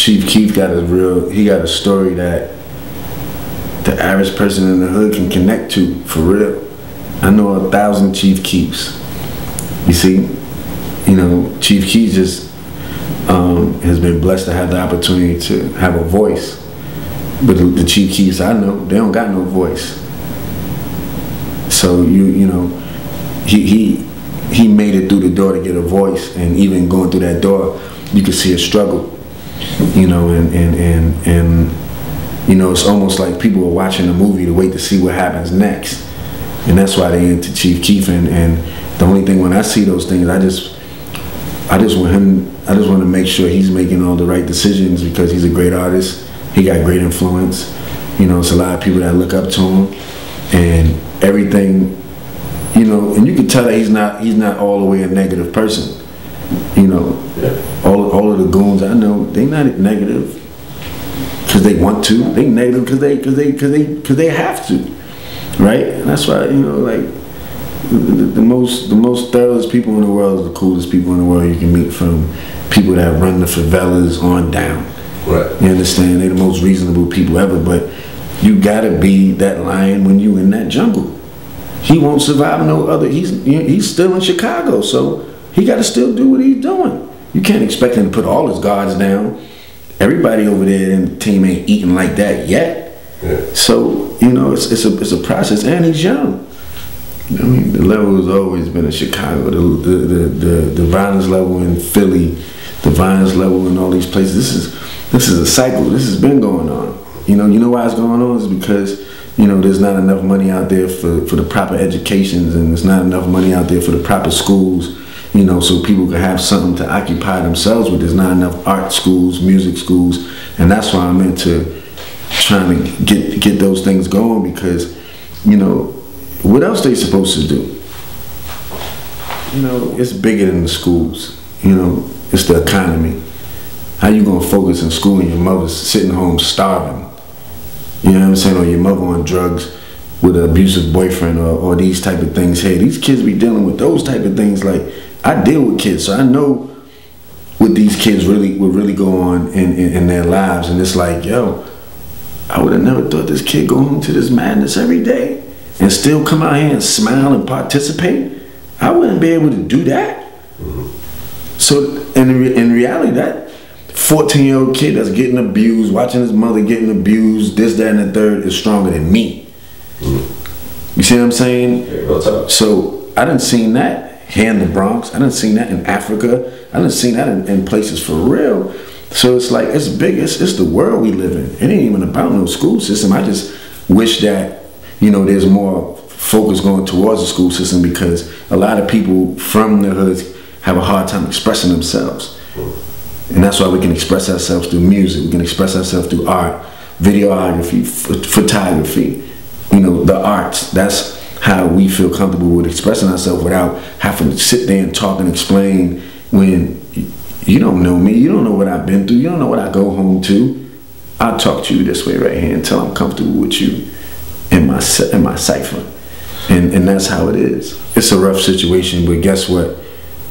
Chief Keef got a story that the average person in the hood can connect to, for real. I know 1,000 Chief Keefs. You see, Chief Keef just has been blessed to have the opportunity to have a voice. But the Chief Keefs I know, they don't got no voice. So he made it through the door to get a voice, and even going through that door, you could see a struggle. It's almost like people are watching a movie to wait to see what happens next, and that's why they into Chief Keef. And the only thing, when I see those things, I just want to make sure he's making all the right decisions, because he's a great artist. He got great influence. It's a lot of people that look up to him, and everything. And you can tell that he's not all the way a negative person. All of the goons I know, they not negative because they want to. They negative because they have to, right? And that's why the most thoroughest people in the world is the coolest people in the world you can meet, from people that run the favelas on down. Right. You understand? They're the most reasonable people ever, but you gotta be that lion when you in that jungle. He won't survive no other. He's still in Chicago, so he got to still do what he's doing. You can't expect him to put all his guards down. Everybody over there in the team ain't eating like that yet. Yeah. So it's a process, and he's young. The level has always been in Chicago. The violence level in Philly, the violence level in all these places. This is a cycle. This has been going on. You know why it's going on is because there's not enough money out there for the proper educations, and there's not enough money out there for the proper schools, so people can have something to occupy themselves with. There's not enough art schools, music schools, and that's why I'm into trying to get those things going, because, what else they supposed to do? It's bigger than the schools, it's the economy. How you gonna focus in school and your mother's sitting home starving? You know what I'm saying? Or your mother on drugs with an abusive boyfriend, or these type of things. Hey, these kids be dealing with those type of things. Like, I deal with kids, so I know what these kids would really go on in their lives. And it's like, yo, I would have never thought this kid go home to this madness every day and still come out here and smile and participate. I wouldn't be able to do that. So in reality, that 14-year-old kid that's getting abused, watching his mother getting abused, this, that, and the third, is stronger than me. You see what I'm saying? Yeah, so I done seen that here in the Bronx. I done seen that in Africa. I done seen that in places for real. So it's like, it's big. It's the world we live in. It ain't even about no school system. I just wish that, there's more focus going towards the school system, because a lot of people from the hoods have a hard time expressing themselves. And that's why we can express ourselves through music. We can express ourselves through art, videography, photography, the arts. That's how we feel comfortable with expressing ourselves without having to sit there and talk and explain when you don't know me. You don't know what I've been through. You don't know what I go home to. I'll talk to you this way right here until I'm comfortable with you in my cipher. And that's how it is. It's a rough situation, but guess what?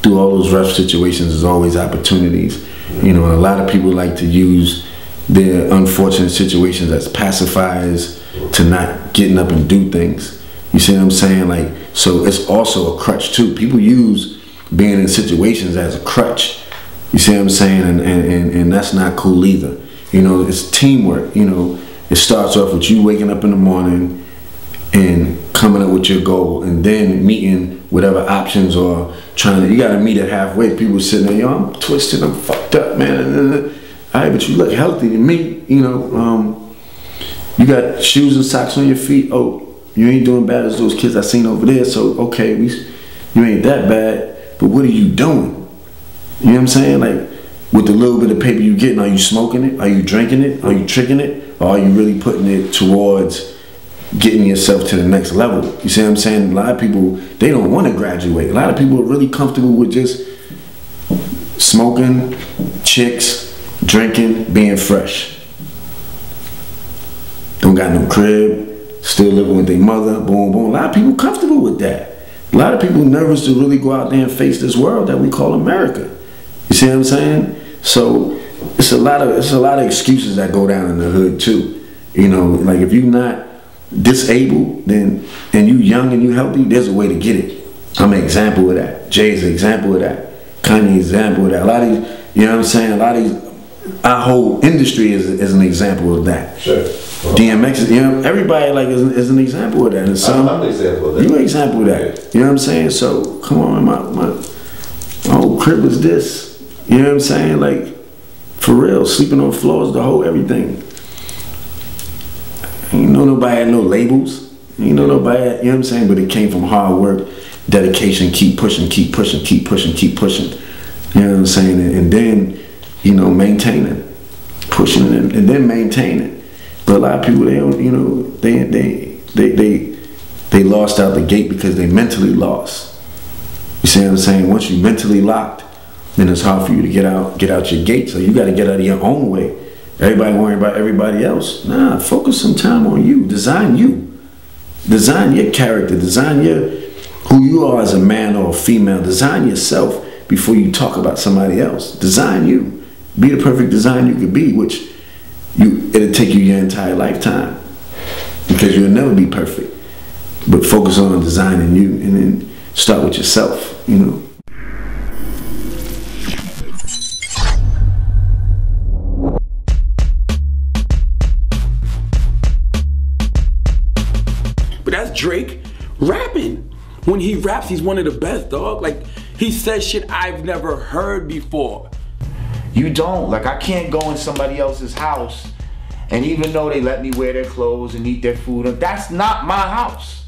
Through all those rough situations, there's always opportunities. And a lot of people like to use their unfortunate situations as pacifiers to not getting up and do things. You see what I'm saying? Like, so it's also a crutch too. People use being in situations as a crutch. You see what I'm saying? And that's not cool either. It's teamwork. It starts off with you waking up in the morning and coming up with your goal, and then meeting whatever options, or you gotta meet it halfway. People sitting there, yo, I'm twisted, I'm fucked up, man. All right, but you look healthy to me. You got shoes and socks on your feet. Oh, you ain't doing bad as those kids I seen over there. So okay, you ain't that bad. But what are you doing? You know what I'm saying? Like, with the little bit of paper you getting, are you smoking it? Are you drinking it? Are you tricking it? Or are you really putting it towards getting yourself to the next level? You see what I'm saying? A lot of people, they don't want to graduate. A lot of people are really comfortable with just smoking, chicks, drinking, being fresh. Don't got no crib, still living with their mother, boom, boom. A lot of people comfortable with that. A lot of people nervous to really go out there and face this world that we call America. You see what I'm saying? So it's a lot of excuses that go down in the hood too. You know, like if you're not disabled, then and you young and you healthy, there's a way to get it. I'm an example of that. Jay's an example of that. Kanye example of that. A lot of these, you know what I'm saying? A lot of these, our whole industry is an example of that. Sure. Well, DMX, you know, everybody like is an example of that. And some, I'm an example of that. You an example of that. You know what I'm saying? So come on, my whole crib was this. You know what I'm saying? Like for real, sleeping on floors, the whole everything. Ain't know nobody had no labels. Ain't know nobody had, you know what I'm saying? But it came from hard work, dedication, keep pushing, keep pushing, keep pushing, keep pushing. You know what I'm saying? And then, you know, maintaining, pushing and then maintaining. But a lot of people, they don't, you know, they lost out the gate because they mentally lost. You see what I'm saying? Once you mentally locked, then it's hard for you to get out your gate. So you got to get out of your own way. Everybody worrying about everybody else. Nah, focus some time on you. Design you. Design your character. Design who you are as a man or a female. Design yourself before you talk about somebody else. Design you. Be the perfect design you could be, which it'll take you your entire lifetime because you'll never be perfect. But focus on designing you and then start with yourself, you know. But that's Drake rapping. When he raps, he's one of the best, dog. Like, he says shit I've never heard before. You don't. Like, I can't go in somebody else's house, and even though they let me wear their clothes and eat their food, that's not my house.